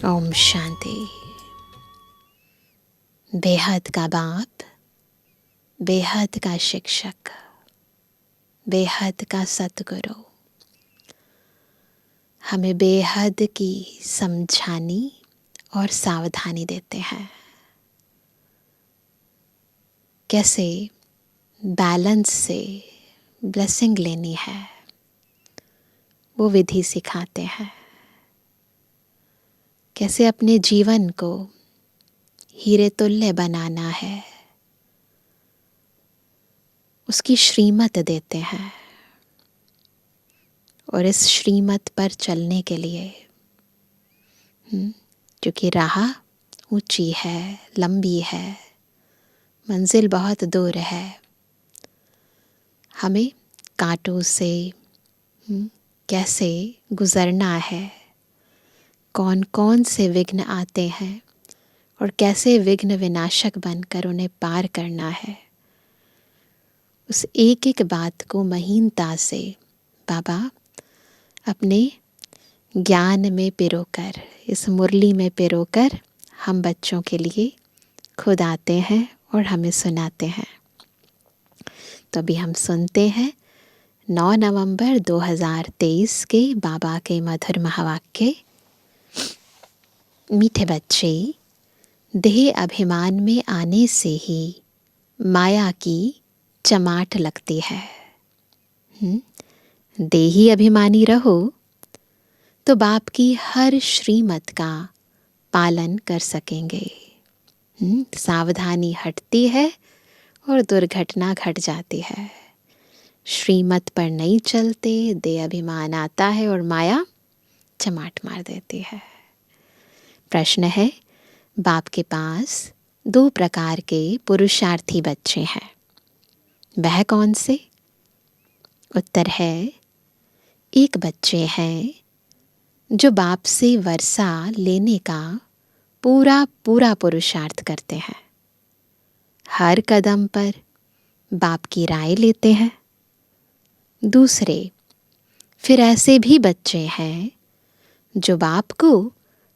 ओम शांति। बेहद का बाप, बेहद का शिक्षक, बेहद का सतगुरु हमें बेहद की समझानी और सावधानी देते हैं। कैसे बैलेंस से ब्लेसिंग लेनी है वो विधि सिखाते हैं। कैसे अपने जीवन को हीरे तुल्य बनाना है उसकी श्रीमत देते हैं। और इस श्रीमत पर चलने के लिए क्योंकि राह ऊंची है, लंबी है, मंजिल बहुत दूर है, हमें कांटों से कैसे गुजरना है, कौन कौन से विघ्न आते हैं और कैसे विघ्न विनाशक बनकर उन्हें पार करना है, उस एक एक बात को महीनता से बाबा अपने ज्ञान में पिरोकर, इस मुरली में पिरोकर हम बच्चों के लिए खुद आते हैं और हमें सुनाते हैं। तो अभी हम सुनते हैं 9 नवंबर 2023 के बाबा के मधुर महावाक्य। मीठे बच्चे, देह अभिमान में आने से ही माया की चमाट लगती है। देही अभिमानी रहो तो बाप की हर श्रीमत का पालन कर सकेंगे। सावधानी हटती है और दुर्घटना घट जाती है। श्रीमत पर नहीं चलते, देह अभिमान आता है और माया चमाट मार देती है। प्रश्न है, बाप के पास 2 प्रकार के पुरुषार्थी बच्चे हैं, वह कौन से? उत्तर है, एक बच्चे हैं जो बाप से वर्षा लेने का पूरा पूरा पुरुषार्थ करते हैं, हर कदम पर बाप की राय लेते हैं। दूसरे फिर ऐसे भी बच्चे हैं जो बाप को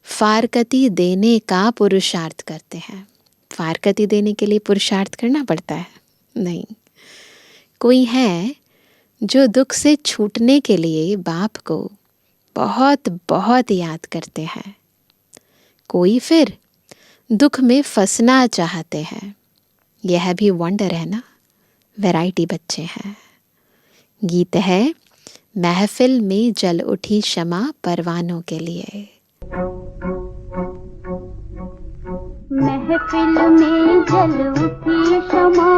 फारकती देने का पुरुषार्थ करते हैं। फारकती देने के लिए पुरुषार्थ करना पड़ता है? नहीं। कोई है जो दुख से छूटने के लिए बाप को बहुत बहुत याद करते हैं। कोई फिर दुख में फंसना चाहते हैं। यह भी वंडर है ना, वैरायटी बच्चे हैं। गीत है, महफिल में जल उठी शमा परवानों के लिए। महफिल में जल उठी शमा,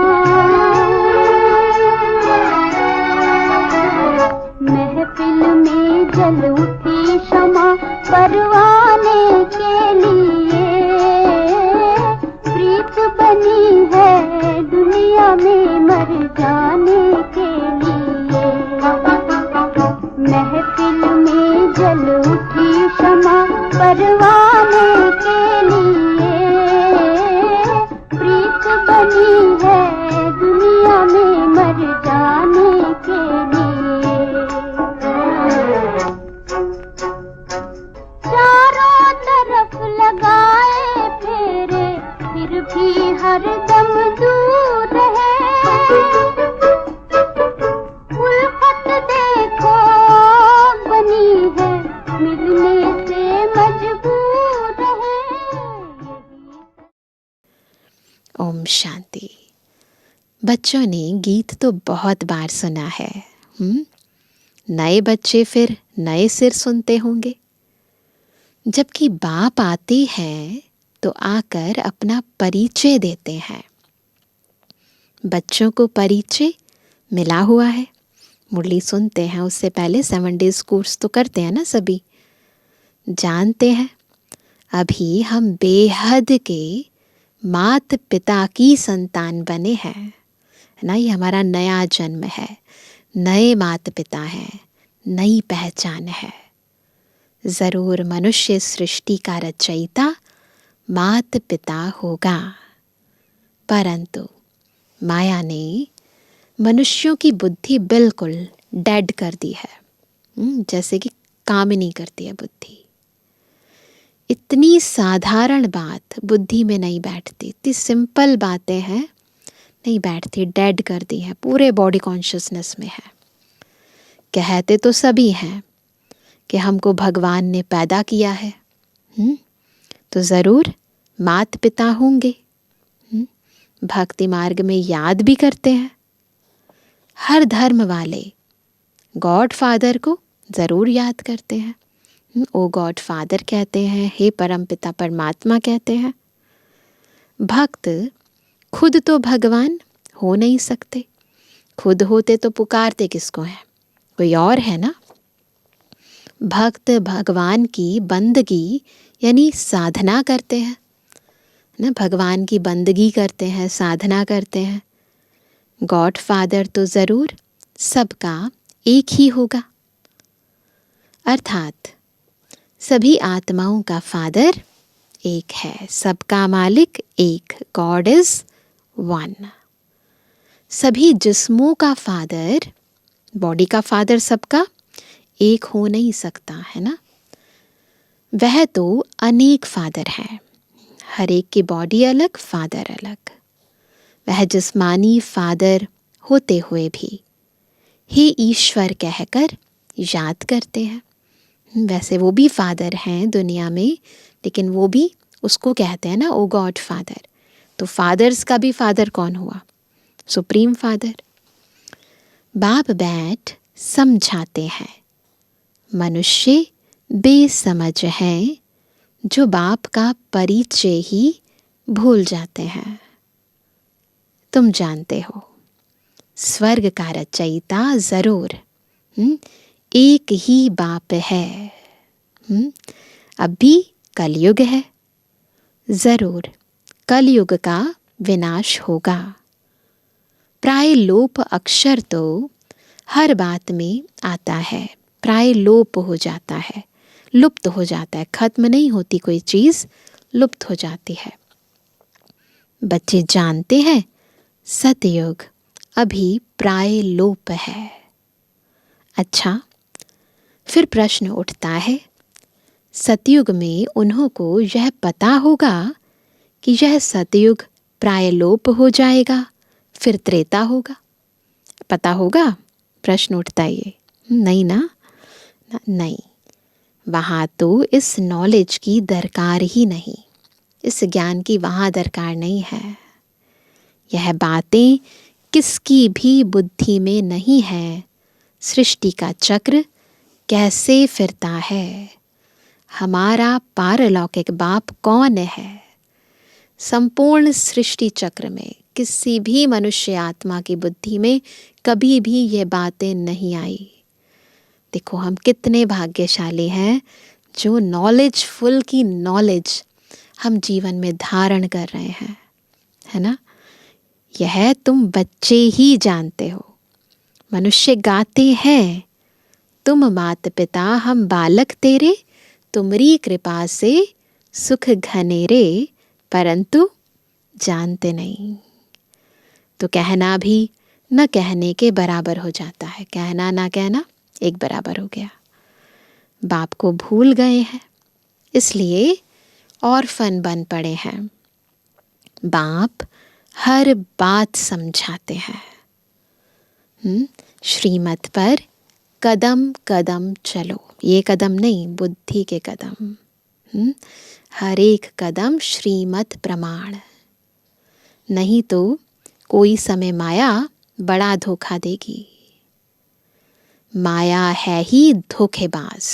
महफिल में जल उठी शमा परवाने के लिए। प्रीत बनी है दुनिया में मर जाने के लिए। महफिल में जल उठी शमा परवाने के लिए। प्रीत बनी है दुनिया में मर जाने के लिए। चारों तरफ लगाए फेरे फिर भी हर दम दूर है। उल्फत देखो बनी है मिलने से मजबूर है। ओम शांति। बच्चों ने गीत तो बहुत बार सुना है। नए बच्चे फिर नए सिर सुनते होंगे। जबकि बाप आते हैं तो आकर अपना परिचय देते हैं। बच्चों को परिचय मिला हुआ है। मुरली सुनते हैं उससे पहले 7 डेज कोर्स तो करते हैं ना सभी। जानते हैं अभी हम बेहद के मात पिता की संतान बने हैं ना। ये हमारा नया जन्म है, नए माता पिता हैं, नई पहचान है। जरूर मनुष्य सृष्टि का रचयिता माता पिता होगा, परंतु माया ने मनुष्यों की बुद्धि बिल्कुल डेड कर दी है। जैसे कि काम ही नहीं करती है बुद्धि। इतनी साधारण बात बुद्धि में नहीं बैठती, इतनी सिंपल बातें हैं, नहीं बैठती, डेड कर दी है, पूरे बॉडी कॉन्शियसनेस में है। कहते तो सभी हैं कि हमको भगवान ने पैदा किया है, तो ज़रूर माता पिता होंगे। भक्ति मार्ग में याद भी करते हैं। हर धर्म वाले गॉड फादर को ज़रूर याद करते हैं। ओ गॉड फादर कहते हैं, हे परम पिता परमात्मा कहते हैं। भक्त खुद तो भगवान हो नहीं सकते, खुद होते तो पुकारते किसको हैं, कोई और है ना। भक्त भगवान की बंदगी यानी साधना करते हैं ना, भगवान की बंदगी करते हैं, साधना करते हैं। गॉड फादर तो ज़रूर सबका एक ही होगा, अर्थात सभी आत्माओं का फादर एक है, सबका मालिक एक, गॉड इज वन। सभी जिस्मों का फादर, बॉडी का फादर सबका एक हो नहीं सकता है ना, वह तो अनेक फादर हैं, हर एक की बॉडी अलग, फादर अलग। वह जिस्मानी फादर होते हुए भी हे ईश्वर कहकर याद करते हैं। वैसे वो भी फादर हैं दुनिया में, लेकिन वो भी उसको कहते हैं ना ओ गॉड फादर। तो फादर्स का भी फादर कौन हुआ, सुप्रीम फादर। बाप बैठ समझाते हैं, मनुष्य बेसमझ हैं जो बाप का परिचय ही भूल जाते हैं। तुम जानते हो स्वर्ग का रचयिता जरूर एक ही बाप है। अब भी कलयुग है, जरूर कलयुग का विनाश होगा। प्राय लोप अक्षर तो हर बात में आता है, प्राय लोप हो जाता है, लुप्त हो जाता है, खत्म नहीं होती कोई चीज़, लुप्त हो जाती है। बच्चे जानते हैं सतयुग अभी प्राय लोप है। अच्छा, फिर प्रश्न उठता है, सतयुग में उन्हों को यह पता होगा कि यह सतयुग प्राय लोप हो जाएगा, फिर त्रेता होगा, पता होगा? प्रश्न उठता है ये, नहीं ना, नहीं। वहाँ तो इस नॉलेज की दरकार ही नहीं, इस ज्ञान की वहाँ दरकार नहीं है। यह बातें किसकी भी बुद्धि में नहीं है। सृष्टि का चक्र कैसे फिरता है, हमारा पारलौकिक बाप कौन है। संपूर्ण सृष्टि चक्र में किसी भी मनुष्य आत्मा की बुद्धि में कभी भी ये बातें नहीं आई। देखो हम कितने भाग्यशाली हैं जो नॉलेजफुल की नॉलेज हम जीवन में धारण कर रहे हैं, है ना। यह तुम बच्चे ही जानते हो। मनुष्य गाते हैं, तुम मात पिता हम बालक तेरे, तुमरी कृपा से सुख घनेरे, परंतु जानते नहीं। तो कहना भी न कहने के बराबर हो जाता है, कहना ना कहना एक बराबर हो गया। बाप को भूल गए हैं, इसलिए ऑर्फन बन पड़े हैं। बाप हर बात समझाते हैं। श्रीमत पर कदम कदम चलो, ये कदम नहीं, बुद्धि के कदम। हर एक कदम श्रीमत प्रमाण, नहीं तो कोई समय माया बड़ा धोखा देगी। माया है ही धोखेबाज,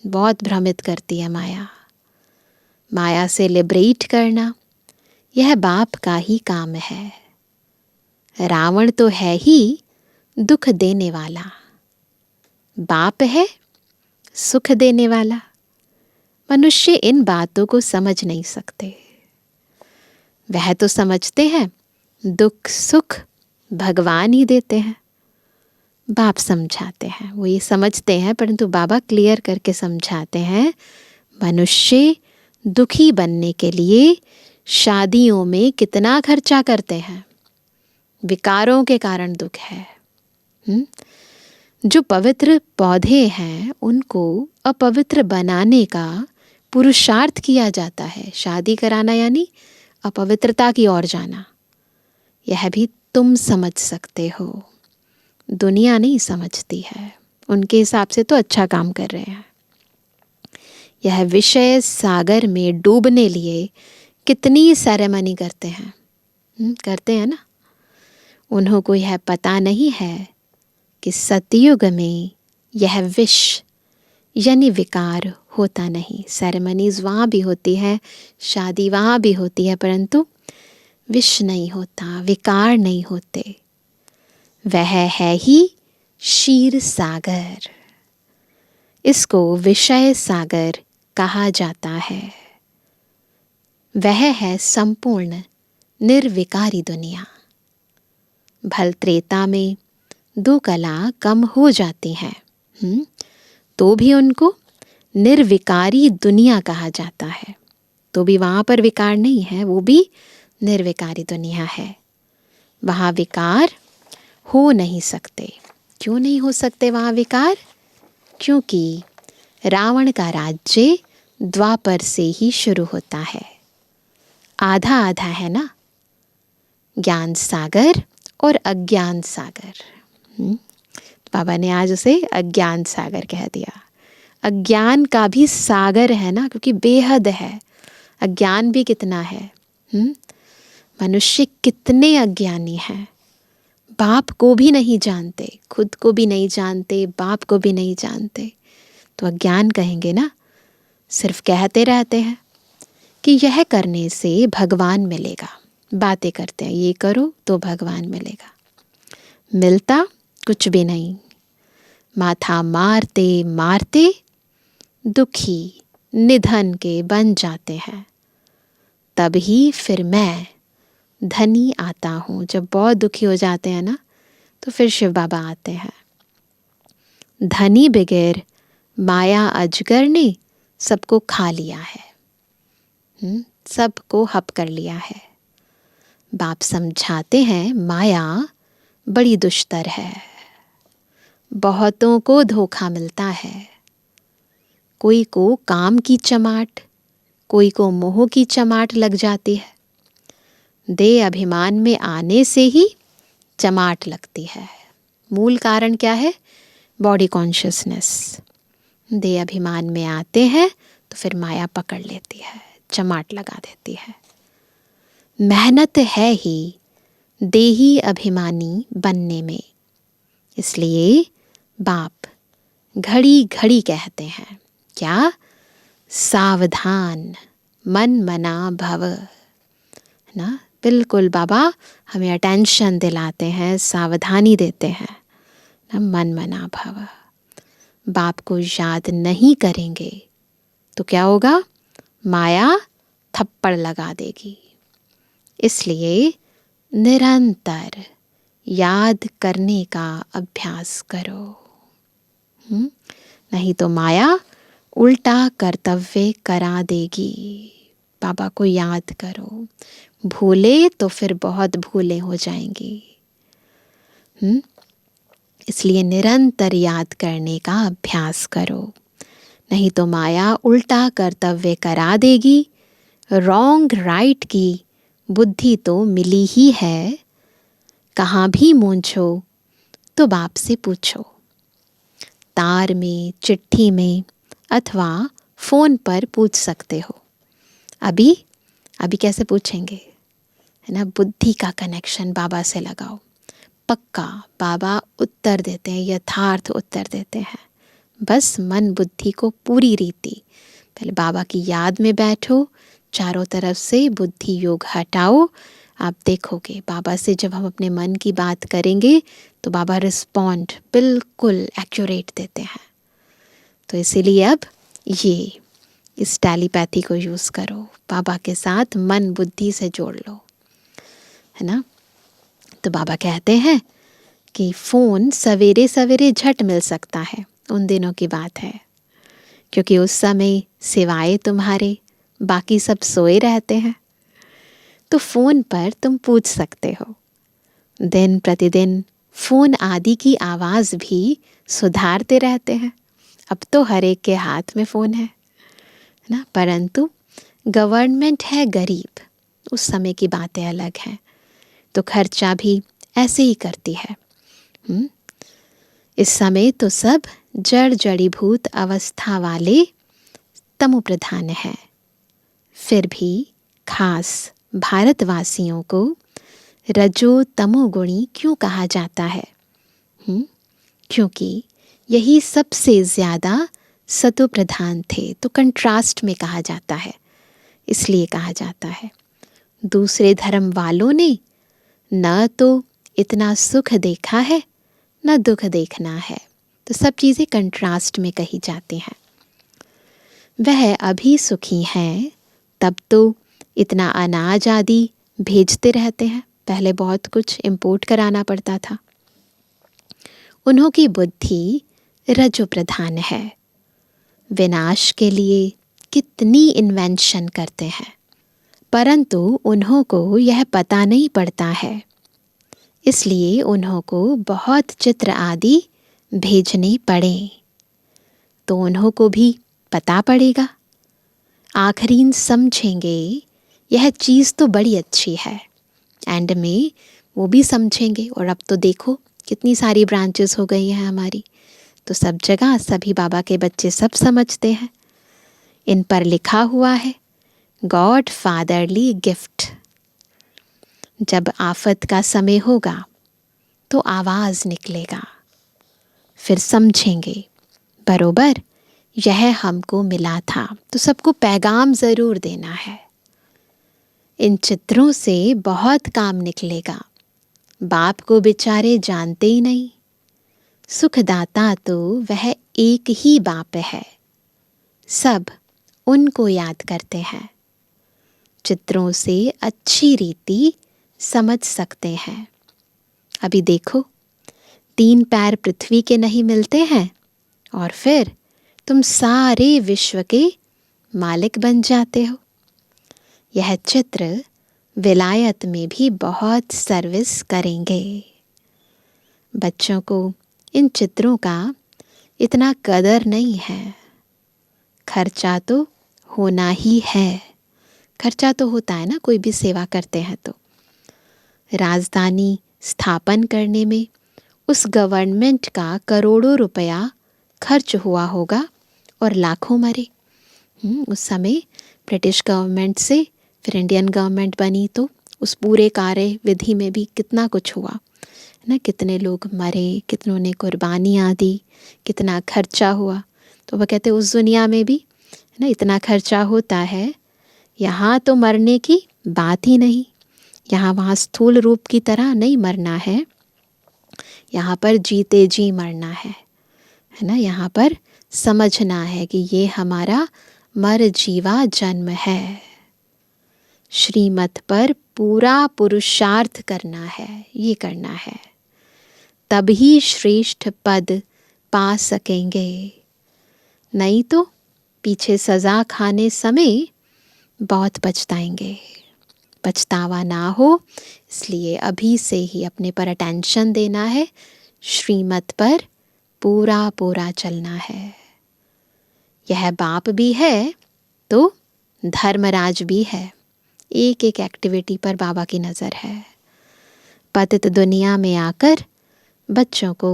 बहुत भ्रमित करती है माया। माया से लिबरेट करना यह बाप का ही काम है। रावण तो है ही दुख देने वाला, बाप है सुख देने वाला। मनुष्य इन बातों को समझ नहीं सकते। वह तो समझते हैं दुख सुख भगवान ही देते हैं, बाप समझाते हैं। वो ये समझते हैं, परंतु बाबा क्लियर करके समझाते हैं, मनुष्य दुखी बनने के लिए शादियों में कितना खर्चा करते हैं, विकारों के कारण दुख है। जो पवित्र पौधे हैं उनको अपवित्र बनाने का पुरुषार्थ किया जाता है। शादी कराना यानी अपवित्रता की ओर जाना। यह भी तुम समझ सकते हो, दुनिया नहीं समझती है। उनके हिसाब से तो अच्छा काम कर रहे हैं। यह विषय सागर में डूबने लिए कितनी सेरेमनी करते हैं। करते हैं ना। उन्हों को यह पता नहीं है कि सतयुग में यह विष यानी विकार होता नहीं। सेरेमनीज वहाँ भी होती है, शादी वहाँ भी होती है, परंतु विष नहीं होता, विकार नहीं होते। वह है ही क्षीर सागर। इसको विषय सागर कहा जाता है। वह है संपूर्ण निर्विकारी दुनिया। भल त्रेता में दो कला कम हो जाती हैं, तो भी उनको निर्विकारी दुनिया कहा जाता है। तो भी वहाँ पर विकार नहीं है, वो भी निर्विकारी दुनिया है। वहाँ विकार हो नहीं सकते। क्यों नहीं हो सकते वहाँ विकार? क्योंकि रावण का राज्य द्वापर से ही शुरू होता है। आधा आधा है ना, ज्ञान सागर और अज्ञान सागर। बाबा ने आज उसे अज्ञान सागर कह दिया। अज्ञान का भी सागर है ना, क्योंकि बेहद है। अज्ञान भी कितना है। मनुष्य कितने अज्ञानी हैं, बाप को भी नहीं जानते, खुद को भी नहीं जानते, बाप को भी नहीं जानते। तो अज्ञान कहेंगे ना। सिर्फ कहते रहते हैं कि यह करने से भगवान मिलेगा। बातें करते हैं, ये करो तो भगवान मिलेगा। मिलता कुछ भी नहीं। माथा मारते मारते दुखी निधन के बन जाते हैं। तब ही फिर मैं धनी आता हूँ। जब बहुत दुखी हो जाते हैं ना, तो फिर शिव बाबा आते हैं। धनी बगैर माया अजगर ने सबको खा लिया है, सबको हप कर लिया है। बाप समझाते हैं माया बड़ी दुष्टर है, बहुतों को धोखा मिलता है। कोई को काम की चमाट, कोई को मोह की चमाट लग जाती है। देह अभिमान में आने से ही चमाट लगती है। मूल कारण क्या है? Body consciousness. देह अभिमान में आते हैं तो फिर माया पकड़ लेती है, चमाट लगा देती है। मेहनत है ही देही अभिमानी बनने में। इसलिए बाप घड़ी घड़ी कहते हैं क्या? सावधान मन मना भव। ना, बिल्कुल बाबा हमें अटेंशन दिलाते हैं, सावधानी देते हैं ना। मन मना भव। बाप को याद नहीं करेंगे तो क्या होगा? माया थप्पड़ लगा देगी। इसलिए निरंतर याद करने का अभ्यास करो। नहीं तो माया उल्टा कर्तव्य करा देगी। बाबा को याद करो। भूले तो फिर बहुत भूले हो जाएंगी। इसलिए निरंतर याद करने का अभ्यास करो। नहीं तो माया उल्टा कर्तव्य करा देगी। रॉन्ग राइट की बुद्धि तो मिली ही है। कहाँ भी मूंझो तो बाप से पूछो। तार में, चिट्ठी में अथवा फ़ोन पर पूछ सकते हो। अभी कैसे पूछेंगे, है ना? बुद्धि का कनेक्शन बाबा से लगाओ। पक्का बाबा उत्तर देते हैं, यथार्थ उत्तर देते हैं। बस मन बुद्धि को पूरी रीति पहले बाबा की याद में बैठो, चारों तरफ से बुद्धि योग हटाओ। आप देखोगे बाबा से जब हम अपने मन की बात करेंगे तो बाबा रिस्पॉन्ड बिल्कुल एक्यूरेट देते हैं। तो इसीलिए अब ये इस टेलीपैथी को यूज़ करो। बाबा के साथ मन बुद्धि से जोड़ लो, है ना? तो बाबा कहते हैं कि फ़ोन सवेरे सवेरे झट मिल सकता है। उन दिनों की बात है, क्योंकि उस समय सिवाय तुम्हारे बाकी सब सोए रहते हैं। तो फ़ोन पर तुम पूछ सकते हो। दिन प्रतिदिन फ़ोन आदि की आवाज़ भी सुधारते रहते हैं। अब तो हर एक के हाथ में फ़ोन है ना, परंतु गवर्नमेंट है गरीब, उस समय की बातें अलग हैं, तो खर्चा भी ऐसे ही करती है। इस समय तो सब जड़ जड़ीभूत अवस्था वाले तमो प्रधान है। फिर भी खास भारतवासियों को रजो तमोगुणी क्यों कहा जाता है? क्योंकि यही सबसे ज़्यादा सतो प्रधान थे, तो कंट्रास्ट में कहा जाता है, इसलिए कहा जाता है। दूसरे धर्म वालों ने न तो इतना सुख देखा है न दुख देखना है, तो सब चीज़ें कंट्रास्ट में कही जाती हैं। वह अभी सुखी हैं, तब तो इतना अनाज आदि भेजते रहते हैं, पहले बहुत कुछ इंपोर्ट कराना पड़ता था। उन्हों की बुद्धि रजो प्रधान है, विनाश के लिए कितनी इन्वेंशन करते हैं, परंतु उन्हों को यह पता नहीं पड़ता है, इसलिए उन्हों को बहुत चित्र आदि भेजने पड़े, तो उन्हों को भी पता पड़ेगा। आखिरीन समझेंगे यह चीज़ तो बड़ी अच्छी है, एंड में वो भी समझेंगे। और अब तो देखो कितनी सारी ब्रांचेस हो गई हैं हमारी, तो सब जगह सभी बाबा के बच्चे सब समझते हैं। इन पर लिखा हुआ है गॉड फादरली गिफ्ट। जब आफत का समय होगा तो आवाज़ निकलेगा, फिर समझेंगे बरोबर यह हमको मिला था, तो सबको पैगाम ज़रूर देना है। इन चित्रों से बहुत काम निकलेगा। बाप को बेचारे जानते ही नहीं, सुखदाता तो वह एक ही बाप है, सब उनको याद करते हैं। चित्रों से अच्छी रीति समझ सकते हैं। अभी देखो 3 पैर पृथ्वी के नहीं मिलते हैं, और फिर तुम सारे विश्व के मालिक बन जाते हो। यह चित्र विलायत में भी बहुत सर्विस करेंगे। बच्चों को इन चित्रों का इतना कदर नहीं है। खर्चा तो होना ही है, खर्चा तो होता है ना, कोई भी सेवा करते हैं तो। राजधानी स्थापन करने में उस गवर्नमेंट का करोड़ों रुपया खर्च हुआ होगा और लाखों मरे। उस समय ब्रिटिश गवर्नमेंट से फिर इंडियन गवर्नमेंट बनी, तो उस पूरे कार्य विधि में भी कितना कुछ हुआ ना, कितने लोग मरे, कितनों ने कुर्बानियाँ दी, कितना खर्चा हुआ। तो वह कहते उस दुनिया में भी ना इतना खर्चा होता है, यहाँ तो मरने की बात ही नहीं। यहाँ वहाँ स्थूल रूप की तरह नहीं मरना है, यहाँ पर जीते जी मरना है ना। यहाँ पर समझना है कि ये हमारा मर जीवा जन्म है। श्रीमत पर पूरा पुरुषार्थ करना है, ये करना है, तभी श्रेष्ठ पद पा सकेंगे। नहीं तो पीछे सज़ा खाने समय बहुत पछताएंगे। पछतावा ना हो, इसलिए अभी से ही अपने पर अटेंशन देना है, श्रीमत पर पूरा पूरा चलना है। यह बाप भी है तो धर्मराज भी है, एक एक एक्टिविटी पर बाबा की नज़र है। पतित दुनिया में आकर बच्चों को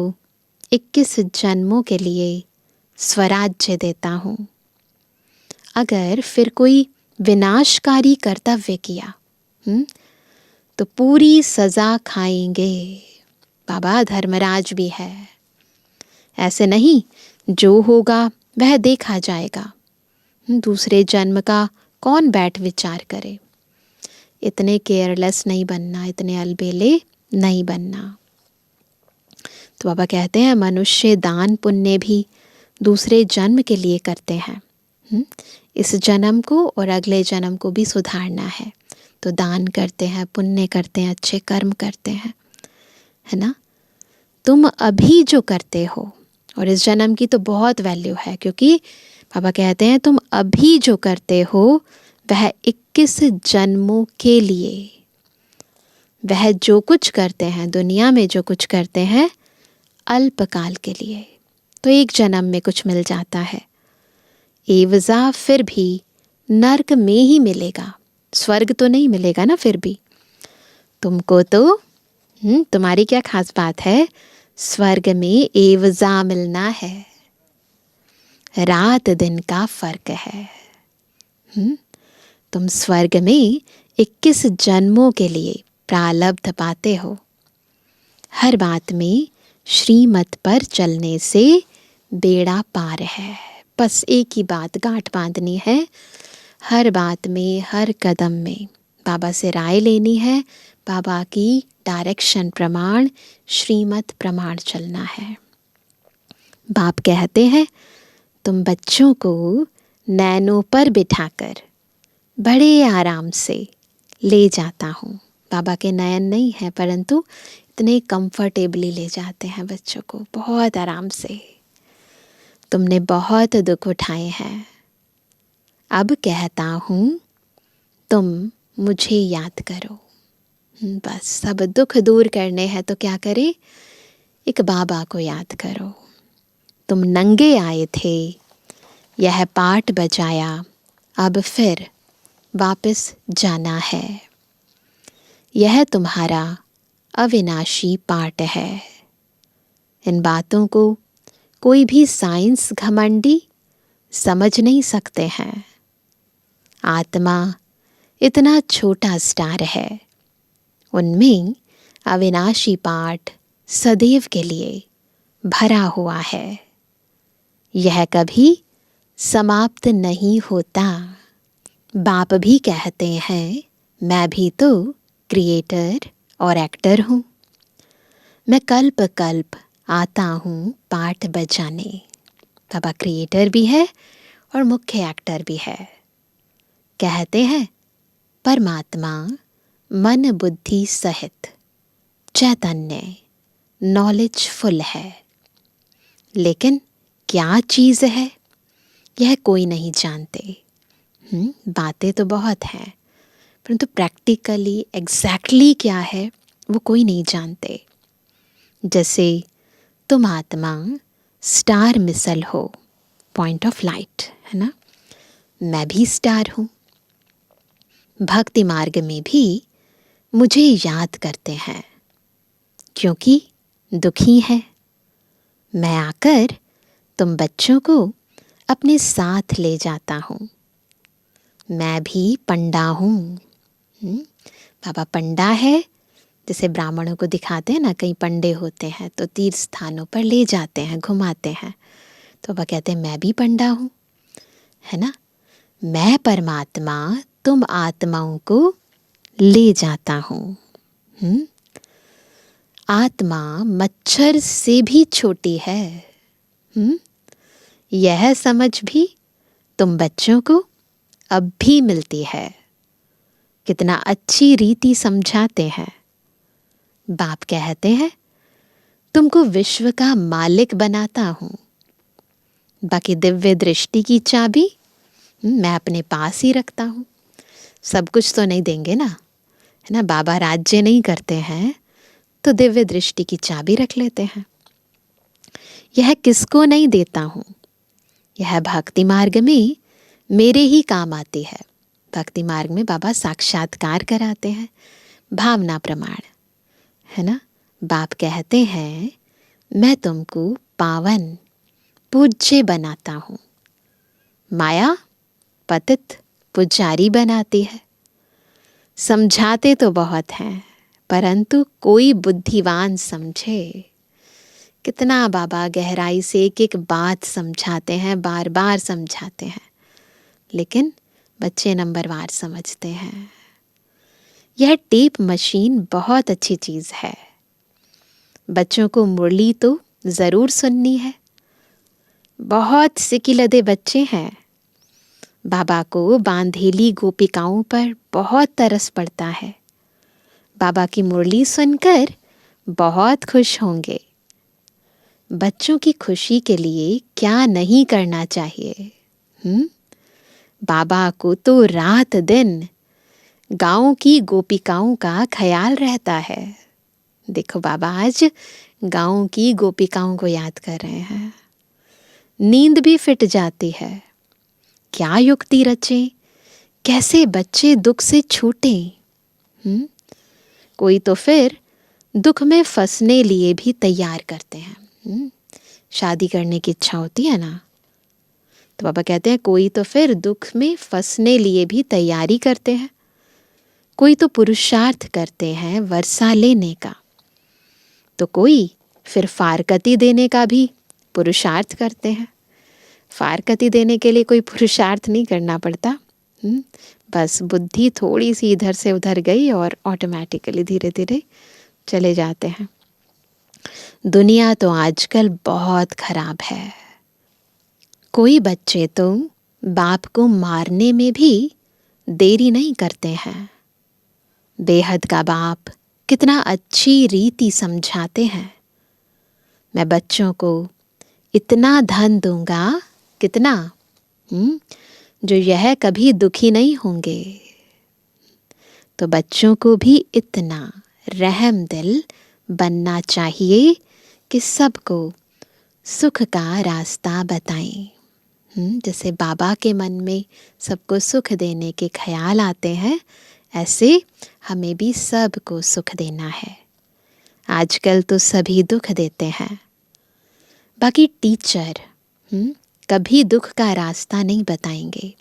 21 जन्मों के लिए स्वराज्य देता हूँ। अगर फिर कोई विनाशकारी कर्तव्य किया तो पूरी सज़ा खाएंगे। बाबा धर्मराज भी है, ऐसे नहीं जो होगा वह देखा जाएगा। दूसरे जन्म का कौन बैठ विचार करे। इतने केयरलेस नहीं बनना, इतने अलबेले नहीं बनना। तो बाबा कहते हैं मनुष्य दान पुण्य भी दूसरे जन्म के लिए करते हैं। इस जन्म को और अगले जन्म को भी सुधारना है, तो दान करते हैं, पुण्य करते हैं, अच्छे कर्म करते हैं, है ना। तुम अभी जो करते हो, और इस जन्म की तो बहुत वैल्यू है, क्योंकि बाबा कहते हैं तुम अभी जो करते हो वह 21 जन्मों के लिए। वह जो कुछ करते हैं दुनिया में, जो कुछ करते हैं अल्पकाल के लिए, तो एक जन्म में कुछ मिल जाता है। एवज़ा फिर भी नर्क में ही मिलेगा, स्वर्ग तो नहीं मिलेगा ना। फिर भी तुमको तो तुम्हारी क्या खास बात है, स्वर्ग में एवज़ा मिलना है। रात दिन का फर्क है। तुम स्वर्ग में 21 जन्मों के लिए प्रारब्ध पाते हो। हर बात में श्रीमत पर चलने से बेड़ा पार है। बस एक ही बात गांठ बांधनी है, हर बात में, हर कदम में बाबा से राय लेनी है, बाबा की डायरेक्शन प्रमाण, श्रीमत प्रमाण चलना है। बाप कहते हैं, तुम बच्चों को नैनों पर बिठाकर बड़े आराम से ले जाता हूँ। बाबा के नयन नहीं है, परंतु इतने कंफर्टेबली ले जाते हैं बच्चों को, बहुत आराम से। तुमने बहुत दुख उठाए हैं, अब कहता हूँ तुम मुझे याद करो। बस सब दुख दूर करने हैं तो क्या करें, एक बाबा को याद करो। तुम नंगे आए थे, यह पाठ बजाया, अब फिर वापस जाना है। यह तुम्हारा अविनाशी पाठ है। इन बातों को कोई भी साइंस घमंडी समझ नहीं सकते हैं। आत्मा इतना छोटा स्टार है, उनमें अविनाशी पाठ सदैव के लिए भरा हुआ है। यह कभी समाप्त नहीं होता। बाप भी कहते हैं, मैं भी तो क्रिएटर और एक्टर हूँ। मैं कल्प कल्प आता हूँ पाठ बजाने। बाबा क्रिएटर भी है और मुख्य एक्टर भी है। कहते हैं, परमात्मा मन बुद्धि सहित चैतन्य नॉलेजफुल है, लेकिन क्या चीज़ है यह कोई नहीं जानते। बातें तो बहुत हैं, परंतु प्रैक्टिकली एग्जैक्टली क्या है वो कोई नहीं जानते। जैसे तुम आत्मा स्टार मिसल हो, पॉइंट ऑफ लाइट है ना, मैं भी स्टार हूँ। भक्ति मार्ग में भी मुझे याद करते हैं, क्योंकि दुखी है। मैं आकर तुम बच्चों को अपने साथ ले जाता हूँ। मैं भी पंडा हूँ। बाबा पंडा है, जैसे ब्राह्मणों को दिखाते हैं ना, कई पंडे होते हैं तो तीर्थ स्थानों पर ले जाते हैं, घुमाते हैं। तो बाबा कहते हैं, मैं भी पंडा हूँ, है ना। मैं परमात्मा तुम आत्माओं को ले जाता हूँ। आत्मा मच्छर से भी छोटी है। यह समझ भी तुम बच्चों को अब भी मिलती है। कितना अच्छी रीति समझाते हैं। बाप कहते हैं, तुमको विश्व का मालिक बनाता हूँ। बाकी दिव्य दृष्टि की चाबी मैं अपने पास ही रखता हूँ। सब कुछ तो नहीं देंगे ना, है ना। बाबा राज्य नहीं करते हैं तो दिव्य दृष्टि की चाबी रख लेते हैं। यह किसको नहीं देता हूँ, यह भक्ति मार्ग में मेरे ही काम आती है। भक्ति मार्ग में बाबा साक्षात्कार कराते हैं, भावना प्रमाण, है ना। बाप कहते हैं, मैं तुमको पावन पूज्य बनाता हूँ। माया पतित पुजारी बनाती है। समझाते तो बहुत हैं, परंतु कोई बुद्धिवान समझे। कितना बाबा गहराई से एक एक बात समझाते हैं, बार बार समझाते हैं, लेकिन बच्चे नंबरवार समझते हैं। यह टेप मशीन बहुत अच्छी चीज़ है। बच्चों को मुरली तो ज़रूर सुननी है। बहुत सिकिलदे बच्चे हैं, बाबा को बांधेली गोपिकाओं पर बहुत तरस पड़ता है। बाबा की मुरली सुनकर बहुत खुश होंगे। बच्चों की खुशी के लिए क्या नहीं करना चाहिए। बाबा को तो रात दिन गाँव की गोपिकाओं का ख्याल रहता है। देखो बाबा आज गाँव की गोपिकाओं को याद कर रहे हैं। नींद भी फिट जाती है। क्या युक्ति रचें, कैसे बच्चे दुख से छूटें। कोई तो फिर दुख में फंसने लिए भी तैयार करते हैं। शादी करने की इच्छा होती है ना, तो पापा कहते हैं कोई तो फिर दुख में फंसने लिए भी तैयारी करते हैं, कोई तो पुरुषार्थ करते हैं वर्षा लेने का, तो कोई फिर फारकती देने का भी पुरुषार्थ करते हैं। फारकती देने के लिए कोई पुरुषार्थ नहीं करना पड़ता, बस बुद्धि थोड़ी सी इधर से उधर गई और ऑटोमेटिकली धीरे धीरे चले जाते हैं। दुनिया तो आजकल बहुत खराब है। कोई बच्चे तो बाप को मारने में भी देरी नहीं करते हैं। बेहद का बाप कितना अच्छी रीति समझाते हैं, मैं बच्चों को इतना धन दूंगा, कितना, जो यह कभी दुखी नहीं होंगे। तो बच्चों को भी इतना रहम दिल बनना चाहिए कि सबको सुख का रास्ता बताएं। जैसे बाबा के मन में सबको सुख देने के ख्याल आते हैं, ऐसे हमें भी सबको सुख देना है। आजकल तो सभी दुख देते हैं। बाकी टीचर कभी दुख का रास्ता नहीं बताएंगे,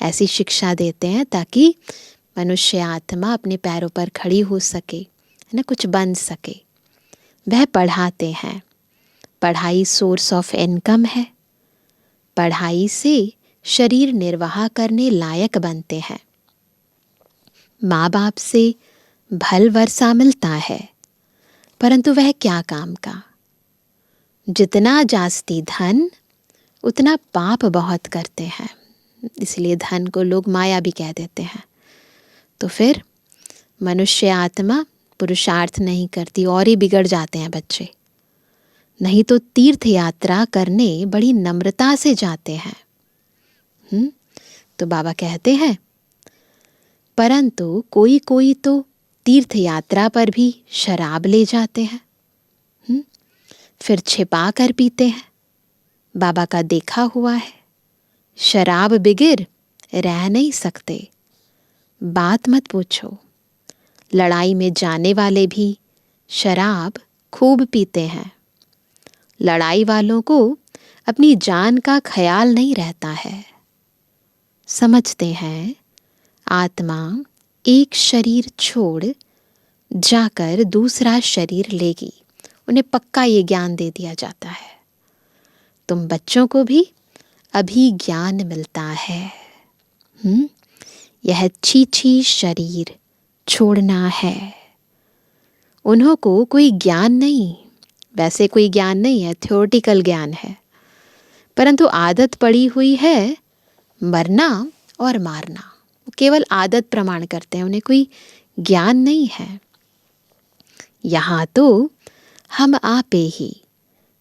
ऐसी शिक्षा देते हैं ताकि मनुष्य आत्मा अपने पैरों पर खड़ी हो सके, है ना, कुछ बन सके। वह पढ़ाते हैं, पढ़ाई सोर्स ऑफ इनकम है, पढ़ाई से शरीर निर्वाह करने लायक बनते हैं। माँ बाप से भल वर्षा मिलता है, परंतु वह क्या काम का। जितना जास्ती धन उतना पाप बहुत करते हैं, इसलिए धन को लोग माया भी कह देते हैं। तो फिर मनुष्य आत्मा पुरुषार्थ नहीं करती और ही बिगड़ जाते हैं बच्चे। नहीं तो तीर्थ यात्रा करने बड़ी नम्रता से जाते हैं। तो बाबा कहते हैं परंतु कोई कोई तो तीर्थ यात्रा पर भी शराब ले जाते हैं, फिर छिपा कर पीते हैं। बाबा का देखा हुआ है, शराब बिगिर रह नहीं सकते। बात मत पूछो, लड़ाई में जाने वाले भी शराब खूब पीते हैं। लड़ाई वालों को अपनी जान का ख्याल नहीं रहता है। समझते हैं आत्मा एक शरीर छोड़ जाकर दूसरा शरीर लेगी, उन्हें पक्का ये ज्ञान दे दिया जाता है। तुम बच्चों को भी अभी ज्ञान मिलता है, यह छीछी शरीर छोड़ना है। उन्हों को कोई ज्ञान नहीं, वैसे कोई ज्ञान नहीं है, थ्योरेटिकल ज्ञान है, परंतु आदत पड़ी हुई है मरना और मारना। केवल आदत प्रमाण करते हैं, उन्हें कोई ज्ञान नहीं है। यहाँ तो हम आपे ही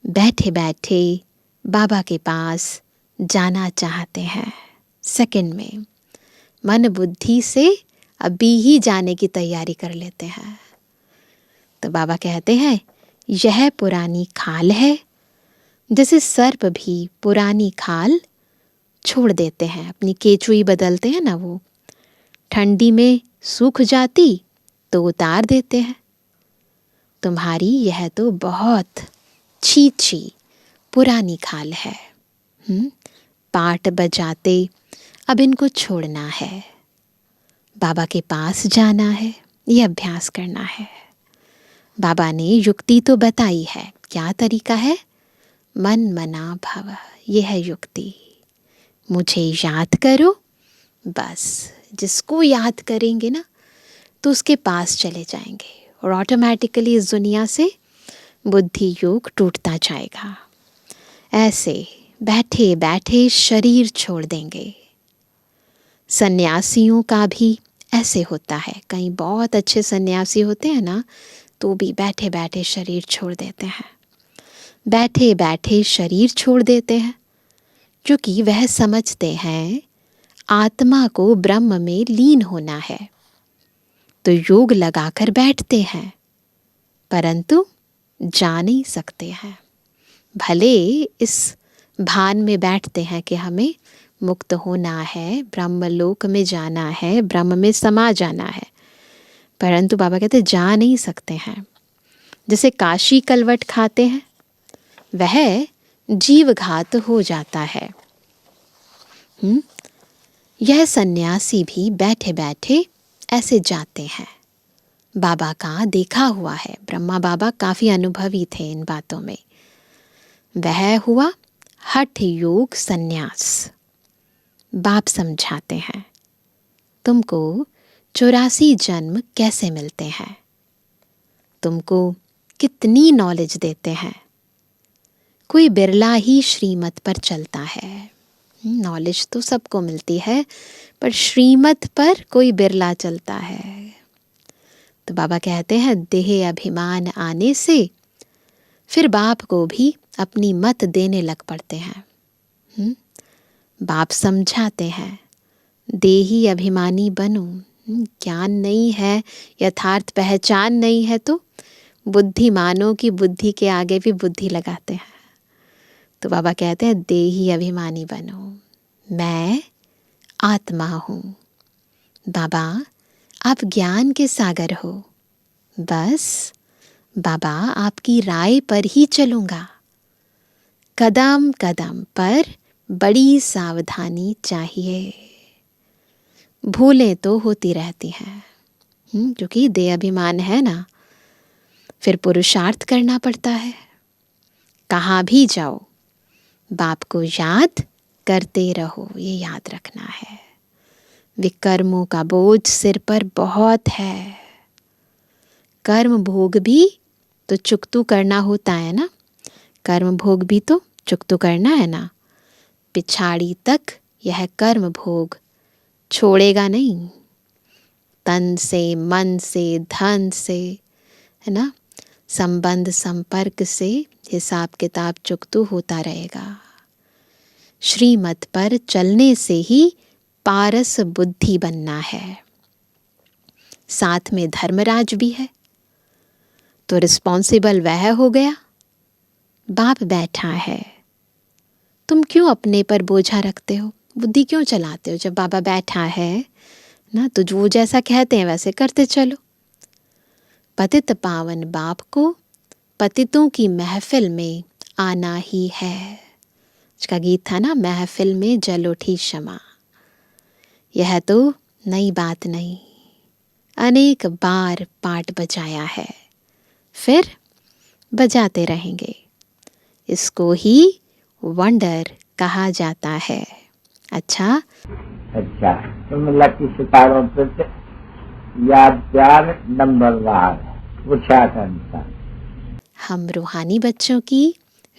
बैठे बैठे बाबा के पास जाना चाहते हैं। सेकंड में मन बुद्धि से अभी ही जाने की तैयारी कर लेते हैं। तो बाबा कहते हैं यह पुरानी खाल है, जैसे सर्प भी पुरानी खाल छोड़ देते हैं, अपनी केचुई बदलते हैं ना, वो ठंडी में सूख जाती तो उतार देते हैं। तुम्हारी यह तो बहुत छीछी पुरानी खाल है, पाट बजाते अब इनको छोड़ना है, बाबा के पास जाना है, ये अभ्यास करना है। बाबा ने युक्ति तो बताई है, क्या तरीका है, मन मना भव, ये है युक्ति। मुझे याद करो, बस जिसको याद करेंगे ना तो उसके पास चले जाएंगे और ऑटोमेटिकली इस दुनिया से बुद्धि योग टूटता जाएगा। ऐसे बैठे बैठे शरीर छोड़ देंगे। सन्यासियों का भी ऐसे होता है, कई बहुत अच्छे सन्यासी होते हैं ना, तो भी बैठे बैठे शरीर छोड़ देते हैं। बैठे बैठे शरीर छोड़ देते हैं क्योंकि वह समझते हैं आत्मा को ब्रह्म में लीन होना है, तो योग लगाकर बैठते हैं, परंतु जा नहीं सकते हैं। भले इस भान में बैठते हैं कि हमें मुक्त होना है, ब्रह्मलोक में जाना है, ब्रह्म में समा जाना है। परंतु बाबा कहते जा नहीं सकते हैं। जैसे काशी कलवट खाते हैं वह जीवघात हो जाता है। यह सन्यासी भी बैठे बैठे ऐसे जाते हैं। बाबा का देखा हुआ है, ब्रह्मा बाबा काफी अनुभवी थे इन बातों में। वह हुआ हठ योग सन्यास। बाप समझाते हैं तुमको 84 जन्म कैसे मिलते हैं, तुमको कितनी नॉलेज देते हैं। कोई बिरला ही श्रीमत पर चलता है। नॉलेज तो सबको मिलती है, पर श्रीमत पर कोई बिरला चलता है। तो बाबा कहते हैं देह अभिमान आने से फिर बाप को भी अपनी मत देने लग पड़ते हैं। बाप समझाते हैं देही अभिमानी बनो। ज्ञान नहीं है, यथार्थ पहचान नहीं है तो बुद्धिमानों की बुद्धि के आगे भी बुद्धि लगाते हैं। तो बाबा कहते हैं देही अभिमानी बनो, मैं आत्मा हूँ। बाबा आप ज्ञान के सागर हो, बस बाबा आपकी राय पर ही चलूँगा। कदम कदम पर बड़ी सावधानी चाहिए। भूलें तो होती रहती हैं, क्योंकि देह अभिमान है ना, फिर पुरुषार्थ करना पड़ता है। कहाँ भी जाओ बाप को याद करते रहो, ये याद रखना है। विकर्मों का बोझ सिर पर बहुत है। कर्म भोग भी तो चुकतू करना होता है ना, कर्म भोग भी तो चुकतू करना है ना। पिछाड़ी तक यह कर्म भोग छोड़ेगा नहीं। तन से, मन से, धन से, है ना, संबंध संपर्क से हिसाब किताब चुकतू होता रहेगा। श्रीमत पर चलने से ही पारस बुद्धि बनना है। साथ में धर्मराज भी है, तो रिस्पॉन्सिबल वह हो गया। बाप बैठा है, तुम क्यों अपने पर बोझा रखते हो, बुद्धि क्यों चलाते हो। जब बाबा बैठा है ना, तो जो जैसा कहते हैं वैसे करते चलो। पतित पावन बाप को पतितों की महफिल में आना ही है। उसका गीत था ना, महफिल में जल उठी शमा। यह तो नई बात नहीं, अनेक बार पाठ बजाया है, फिर बजाते रहेंगे। इसको ही वंडर कहा जाता है। अच्छा, तुम लकी सितारों पर याद प्यार नंबरवार पूछा करता। हम रूहानी बच्चों की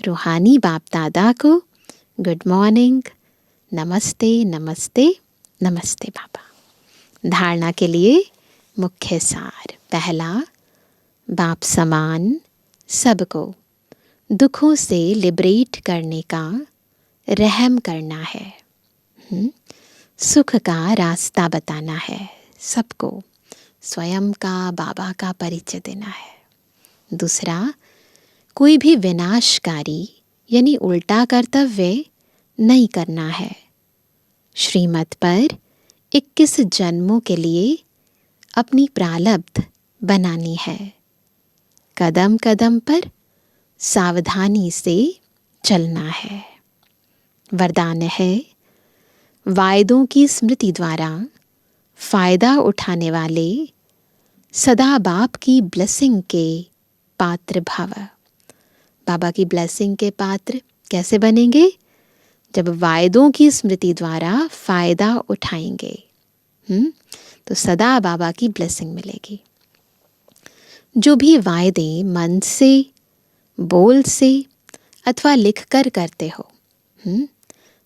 रूहानी बाप दादा को गुड मॉर्निंग, नमस्ते नमस्ते नमस्ते बाबा। धारणा के लिए मुख्य सार। पहला, बाप समान सबको दुखों से लिबरेट करने का रहम करना है। सुख का रास्ता बताना है सबको, स्वयं का बाबा का परिचय देना है। दूसरा, कोई भी विनाशकारी यानी उल्टा कर्तव्य नहीं करना है। श्रीमत पर 21 जन्मों के लिए अपनी प्रारब्ध बनानी है। कदम कदम पर सावधानी से चलना है। वरदान है, वायदों की स्मृति द्वारा फायदा उठाने वाले सदा बाप की ब्लेसिंग के पात्र भव। बाबा की ब्लेसिंग के पात्र कैसे बनेंगे? जब वायदों की स्मृति द्वारा फायदा उठाएंगे, तो सदा बाबा की ब्लेसिंग मिलेगी। जो भी वायदे मन से, बोल से अथवा लिख कर करते हो,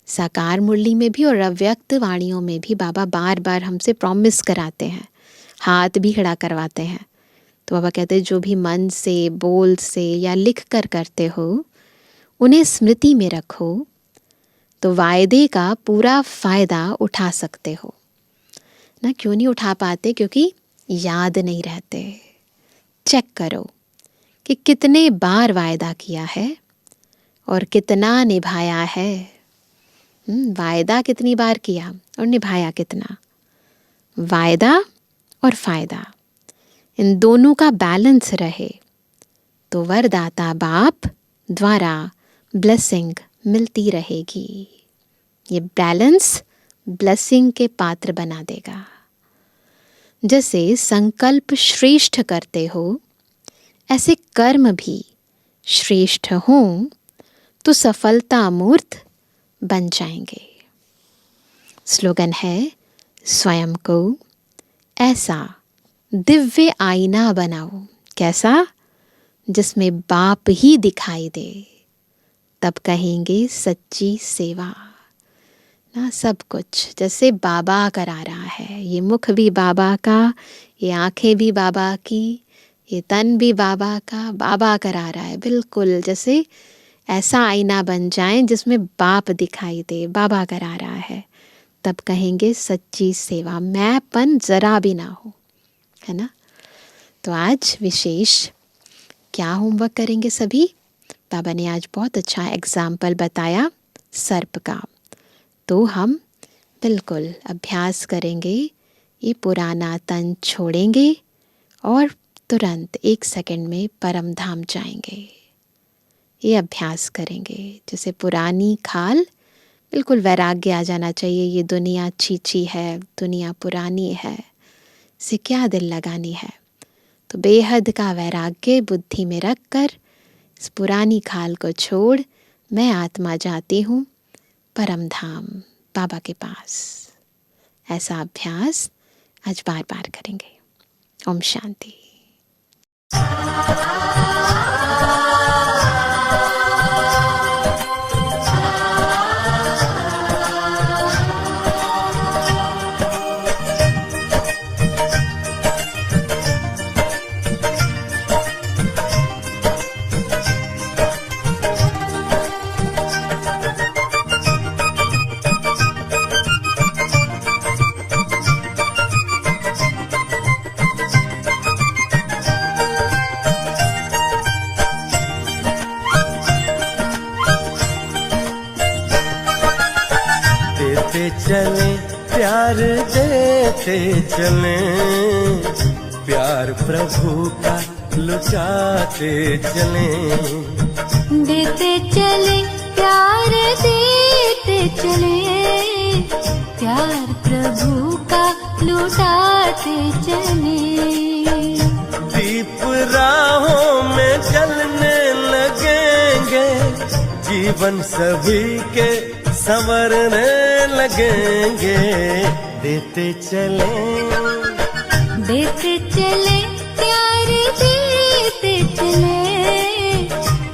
साकार मुरली में भी और अव्यक्त वाणियों में भी बाबा बार बार हमसे प्रॉमिस कराते हैं, हाथ भी खड़ा करवाते हैं। तो बाबा कहते हैं जो भी मन से, बोल से या लिख कर करते हो, उन्हें स्मृति में रखो तो वायदे का पूरा फायदा उठा सकते हो ना। क्यों नहीं उठा पाते? क्योंकि याद नहीं रहते। चेक करो कि कितने बार वायदा किया है और कितना निभाया है। वायदा कितनी बार किया और निभाया कितना। वायदा और फायदा इन दोनों का बैलेंस रहे तो वरदाता बाप द्वारा ब्लेसिंग मिलती रहेगी। ये बैलेंस ब्लेसिंग के पात्र बना देगा। जैसे संकल्प श्रेष्ठ करते हो, ऐसे कर्म भी श्रेष्ठ हों तो सफलता मूर्त बन जाएंगे। स्लोगन है, स्वयं को ऐसा दिव्य आईना बनाओ। कैसा? जिसमें बाप ही दिखाई दे, तब कहेंगे सच्ची सेवा ना। सब कुछ जैसे बाबा करा रहा है, ये मुख भी बाबा का, ये आंखें भी बाबा की, ये तन भी बाबा का, बाबा करा रहा है। बिल्कुल जैसे ऐसा आईना बन जाए जिसमें बाप दिखाई दे, बाबा करा रहा है, तब कहेंगे सच्ची सेवा। मैंपन जरा भी ना हो, है ना। तो आज विशेष क्या होमवर्क करेंगे सभी? बाबा ने आज बहुत अच्छा एग्जाम्पल बताया सर्प का। तो हम बिल्कुल अभ्यास करेंगे, ये पुराना तन छोड़ेंगे और तुरंत 1 सेकंड में परम धाम जाएंगे। ये अभ्यास करेंगे। जैसे पुरानी खाल, बिल्कुल वैराग्य आ जाना चाहिए। ये दुनिया चीची है, दुनिया पुरानी है, इसे क्या दिल लगानी है। तो बेहद का वैराग्य बुद्धि में रख कर इस पुरानी खाल को छोड़ मैं आत्मा जाती हूँ परम धाम बाबा के पास। ऐसा अभ्यास आज बार बार करेंगे। ओम शांति। चले प्यार देते चले, प्यार प्रभु का लुटाते चले। देते चले प्यार देते चले, प्यार प्रभु का लुटाते चले। दीप राहों में जलने लगेंगे, जीवन सभी के संवरने लगेंगे। देते चले प्यार देते चले,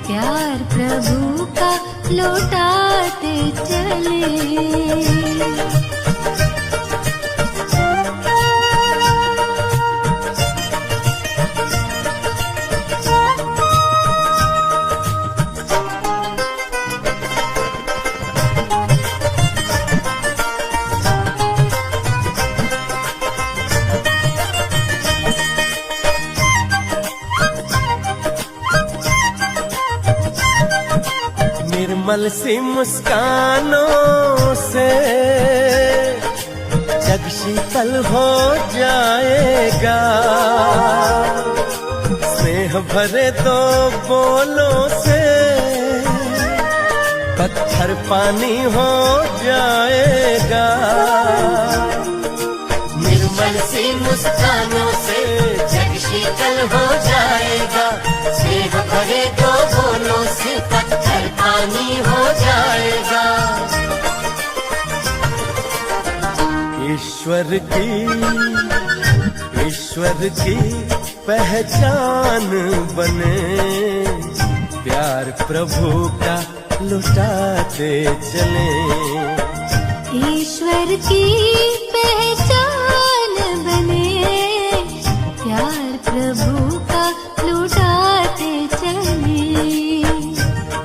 प्यार प्रभु का लौटाते चले। निर्मल सी मुस्कानों से जग शीतल हो जाएगा, स्नेह भरे दो बोलों से पत्थर पानी हो जाएगा। निर्मल सी मुस्कानों से जग शीतल हो जाएगा, स्नेह भरे दो बोलों से पत्थर पानी हो जाएगा। ईश्वर की पहचान बने, प्यार प्रभु का लुटाते चले। ईश्वर की पहचान बने, प्यार प्रभु का लुटाते चले।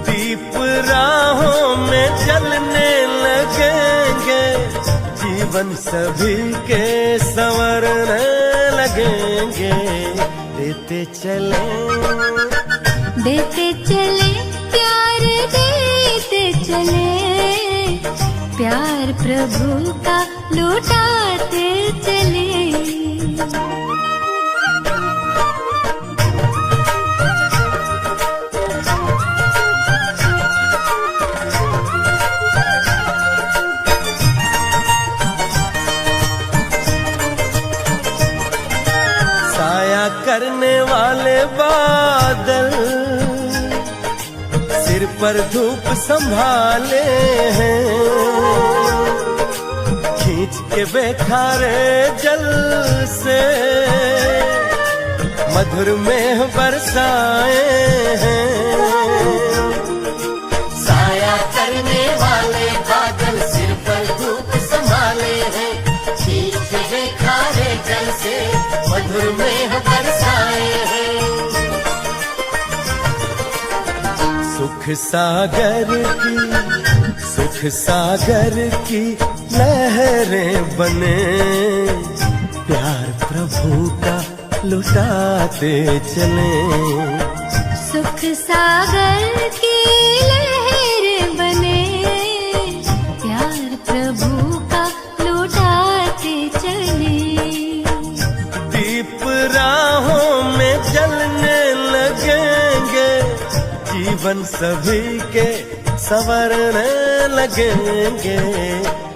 दीप राहों में जलने लगेंगे, जीवन सभी के संवरने लगेंगे। देते चले प्यार देते चले, प्यार प्रभु का लुटाते चले। साया करने वाले बादल सिर पर धूप संभाले हैं, खींच के बेखारे जल से मधुर में बरसाए हैं। साया करने वाले बादल सिर पर धूप संभाले हैं, खींच के बेखारे जल से मधुर में बरसाए हैं। सुख सागर की लहरें बने, प्यार प्रभु का लुटाते चले। सुख सागर की लहरें बने, प्यार प्रभु का लुटाते चले। दीप राहों में जलने लगेंगे, जीवन सभी के संवरने लगेंगे।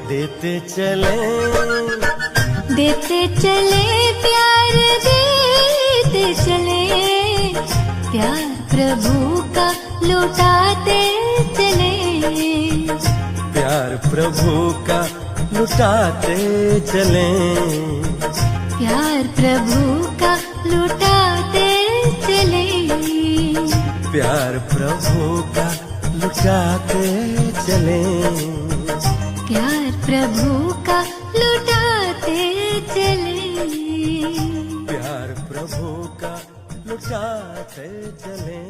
देते चले प्यार देते चले, प्यार प्रभु का लुटाते चले। प्यार प्रभु का लुटाते चले। प्यार प्रभु का लुटाते चले। प्यार प्रभु का लुटाते चले। प्यार प्रभु का लुटाते चले। प्यार प्रभु का लुटाते चले।